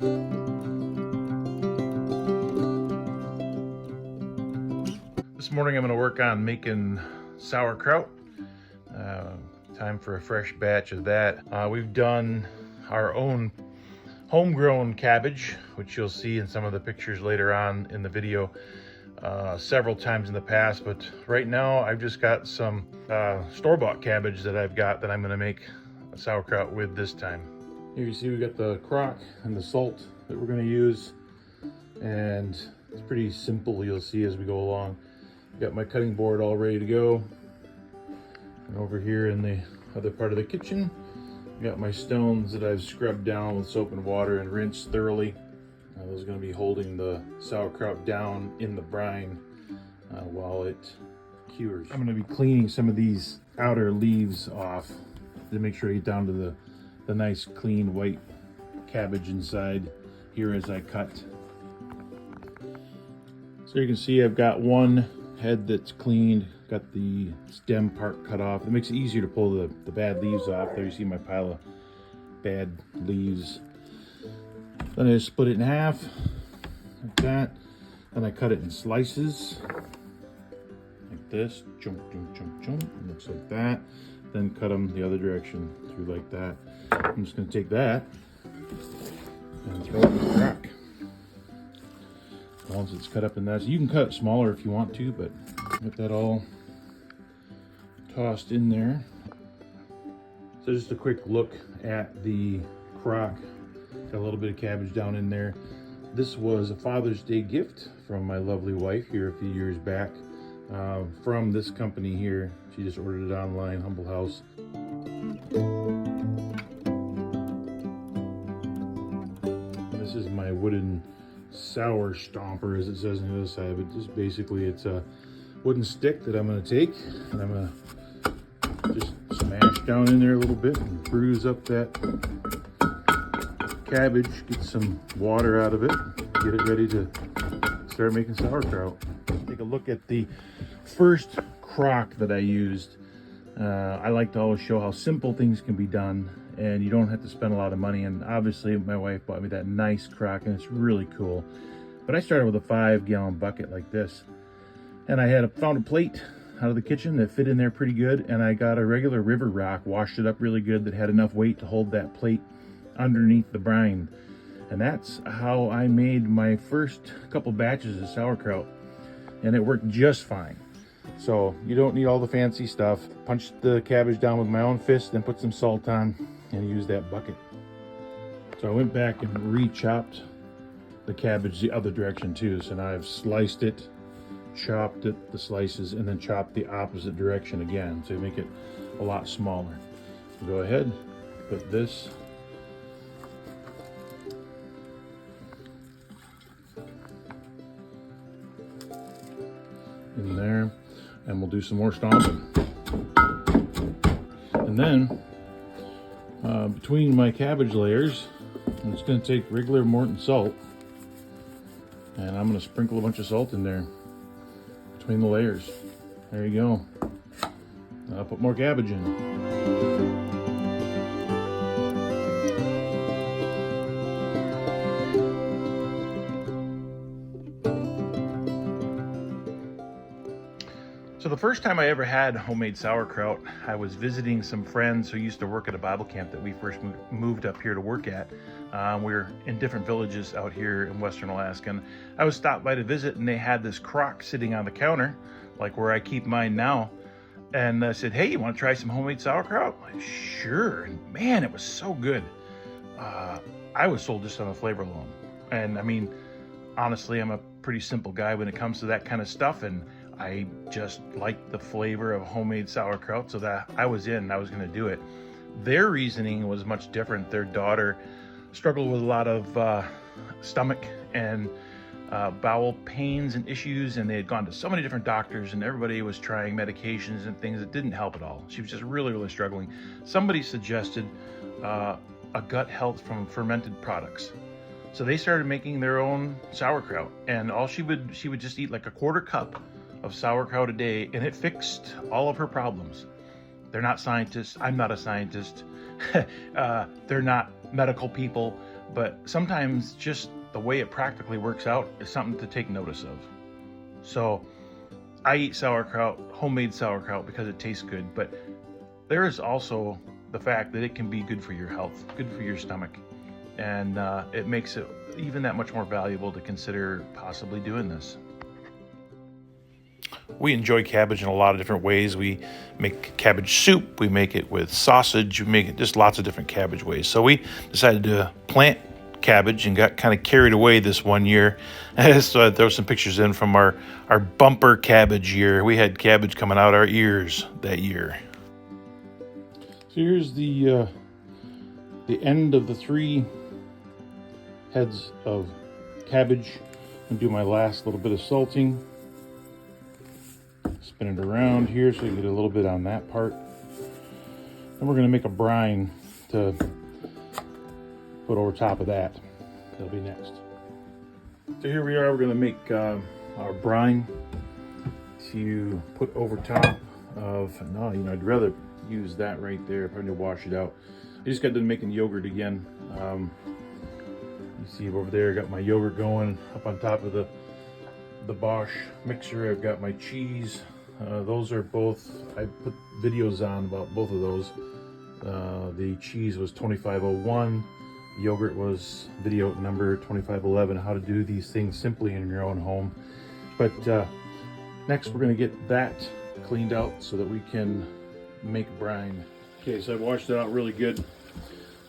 This morning I'm going to work on making sauerkraut. Time for a fresh batch of that. We've done our own homegrown cabbage, which you'll see in some of the pictures later on in the video, several times in the past, but right now I've just got some store-bought cabbage that I've got that I'm going to make a sauerkraut with this time. Here you see we got the crock and the salt that we're going to use, and it's pretty simple, you'll see as we go along. Got my cutting board all ready to go. And over here in the other part of the kitchen, got my stones that I've scrubbed down with soap and water and rinsed thoroughly. Those are going to be holding the sauerkraut down in the brine while it cures. I'm going to be cleaning some of these outer leaves off to make sure I get down to the nice clean white cabbage inside here as I cut. So you can see I've got one head that's cleaned, got the stem part cut off. It makes it easier to pull the bad leaves off. There you see my pile of bad leaves. Then I just split it in half like that. Then I cut it in slices like this. Chunk, chunk, chunk, chunk. It looks like that. Then cut them the other direction through like that. I'm just going to take that and throw it in the crock. Once it's cut up in that, so you can cut it smaller if you want to, but get that all tossed in there. So just a quick look at the crock. Got a little bit of cabbage down in there. This was a Father's Day gift from my lovely wife here a few years back, from this company here. She just ordered it online, Humble House. This is my wooden sour stomper, as it says on the other side, but just basically it's a wooden stick that I'm going to take and I'm going to just smash down in there a little bit and bruise up that cabbage, get some water out of it, get it ready to start making sauerkraut. Take a look at the first crock that I used. I like to always show how simple things can be done and you don't have to spend a lot of money, and obviously my wife bought me that nice crock and it's really cool. But I started with a 5-gallon bucket like this, and I found a plate out of the kitchen that fit in there pretty good, and I got a regular river rock, washed it up really good, that had enough weight to hold that plate underneath the brine. And that's how I made my first couple batches of sauerkraut, and it worked just fine. So you don't need all the fancy stuff. Punched the cabbage down with my own fist, then put some salt on and use that bucket. So I went back and re-chopped the cabbage the other direction too. So now I've sliced it, chopped it, the slices, and then chopped the opposite direction again to make it a lot smaller. So go ahead, put this in there, and we'll do some more stomping. And then between my cabbage layers, I'm just going to take regular Morton salt, and I'm going to sprinkle a bunch of salt in there between the layers. There you go. I'll put more cabbage in. So the first time I ever had homemade sauerkraut, I was visiting some friends who used to work at a Bible camp that we first moved up here to work at. We're in different villages out here in Western Alaska. And I was stopped by to visit, and they had this crock sitting on the counter, like where I keep mine now. And I said, hey, you want to try some homemade sauerkraut? I'm like, sure. And man, it was so good. I was sold just on the flavor alone. And I mean, honestly, I'm a pretty simple guy when it comes to that kind of stuff. And I just liked the flavor of homemade sauerkraut, so that I was going to do it. Their reasoning was much different. Their daughter struggled with a lot of stomach and bowel pains and issues, and they had gone to so many different doctors, and everybody was trying medications and things that didn't help at all. She was just really, really struggling. Somebody suggested a gut health from fermented products. So they started making their own sauerkraut, and she would just eat like a quarter cup of sauerkraut a day, and it fixed all of her problems. They're not scientists. I'm not a scientist. They're not medical people, but sometimes just the way it practically works out is something to take notice of. So I eat sauerkraut, homemade sauerkraut, because it tastes good, but there is also the fact that it can be good for your health, good for your stomach, and it makes it even that much more valuable to consider possibly doing this. We enjoy cabbage in a lot of different ways. We make cabbage soup, we make it with sausage, we make it just lots of different cabbage ways. So we decided to plant cabbage and got kind of carried away this one year. So I throw some pictures in from our bumper cabbage year. We had cabbage coming out our ears that year. So here's the end of the 3 heads of cabbage. I'm gonna do my last little bit of salting. Spin it around here so you get a little bit on that part. And we're gonna make a brine to put over top of that. That'll be next. So here we are, we're gonna make our brine to put over top of, I'd rather use that right there if I need to wash it out. I just got done making yogurt again. You see over there, I got my yogurt going up on top of the Bosch mixer. I've got my cheese. Those are both, I put videos on about both of those. The cheese was 2501. Yogurt was video number 2511, how to do these things simply in your own home. But next we're going to get that cleaned out so that we can make brine. Okay, so I've washed it out really good.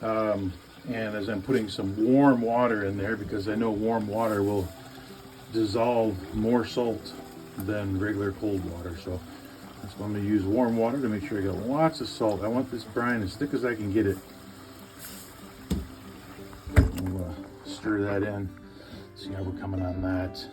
And as I'm putting some warm water in there, because I know warm water will dissolve more salt than regular cold water, so that's why I'm going to use warm water to make sure I got lots of salt. I want this brine as thick as I can get it. We'll stir that in, see how we're coming on that.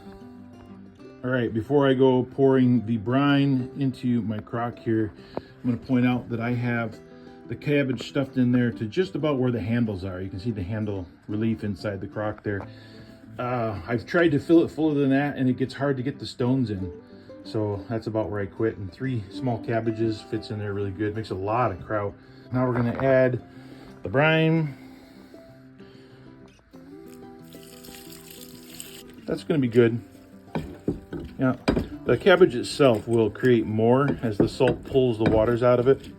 All right, before I go pouring the brine into my crock here, I'm going to point out that I have the cabbage stuffed in there to just about where the handles are. You can see the handle relief inside the crock there. I've tried to fill it fuller than that, and it gets hard to get the stones in. So that's about where I quit. And 3 small cabbages fits in there really good. Makes a lot of kraut. Now we're going to add the brine. That's going to be good. Now, the cabbage itself will create more as the salt pulls the waters out of it.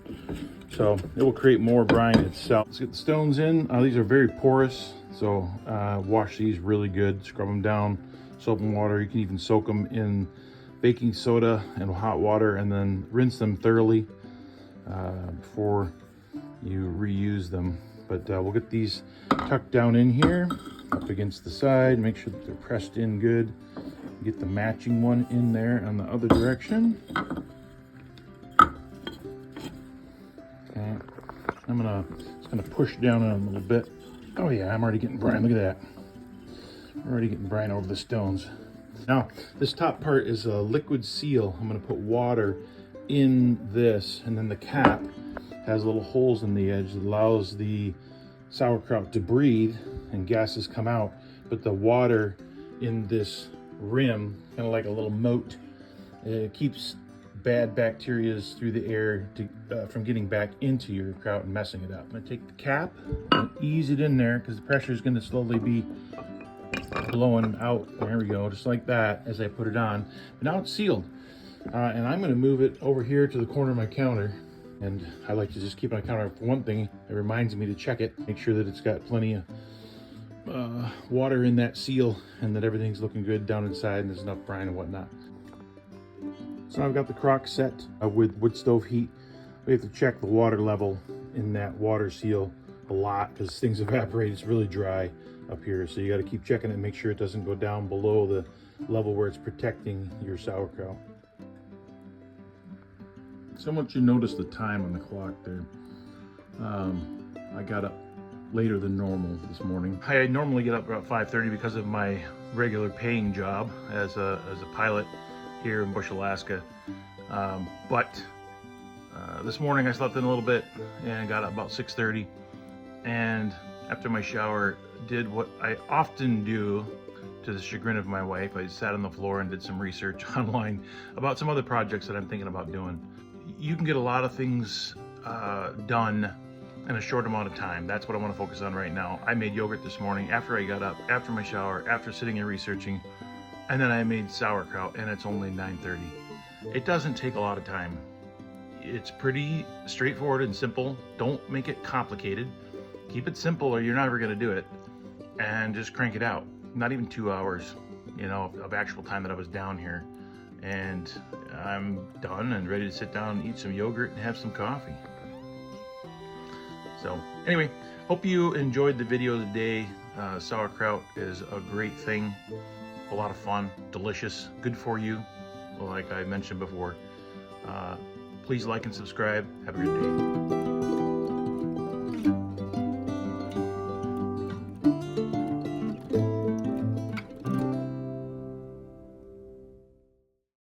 So it will create more brine itself. Let's get the stones in. These are very porous, so wash these really good. Scrub them down, soap and water. You can even soak them in baking soda and hot water, and then rinse them thoroughly before you reuse them. But we'll get these tucked down in here, up against the side. Make sure that they're pressed in good. Get the matching one in there on the other direction. Okay, just gonna push down on them a little bit. Oh yeah, I'm already getting brine. Look at that. I'm already getting brine over the stones. Now, this top part is a liquid seal. I'm gonna put water in this, and then the cap has little holes in the edge that allows the sauerkraut to breathe and gases come out. But the water in this rim, kind of like a little moat, it keeps bad bacteria through the air from getting back into your kraut and messing it up. I'm gonna take the cap and ease it in there, because the pressure is gonna slowly be blowing out. There we go, just like that as I put it on. But now it's sealed. And I'm gonna move it over here to the corner of my counter. And I like to just keep it on the counter. For one thing, it reminds me to check it, make sure that it's got plenty of water in that seal and that everything's looking good down inside and there's enough brine and whatnot. So I've got the crock set with wood stove heat. We have to check the water level in that water seal a lot, because things evaporate. It's really dry up here, so you got to keep checking it and make sure it doesn't go down below the level where it's protecting your sauerkraut. So I want you to notice the time on the clock there. I got up later than normal this morning. I normally get up about 5:30 because of my regular paying job as a pilot here in Bush, Alaska. But this morning I slept in a little bit and got up about 6:30. And after my shower, did what I often do, to the chagrin of my wife. I sat on the floor and did some research online about some other projects that I'm thinking about doing. You can get a lot of things done in a short amount of time. That's what I want to focus on right now. I made yogurt this morning after I got up, after my shower, after sitting and researching, and then I made sauerkraut, and it's only 9:30. It doesn't take a lot of time. It's pretty straightforward and simple. Don't make it complicated. Keep it simple or you're never going to do it, and just crank it out. Not even 2 hours, you know, of actual time that I was down here. And I'm done and ready to sit down and eat some yogurt and have some coffee. So anyway, hope you enjoyed the video today. Sauerkraut is a great thing, a lot of fun, delicious, good for you, like I mentioned before. Please like and subscribe. Have a good day.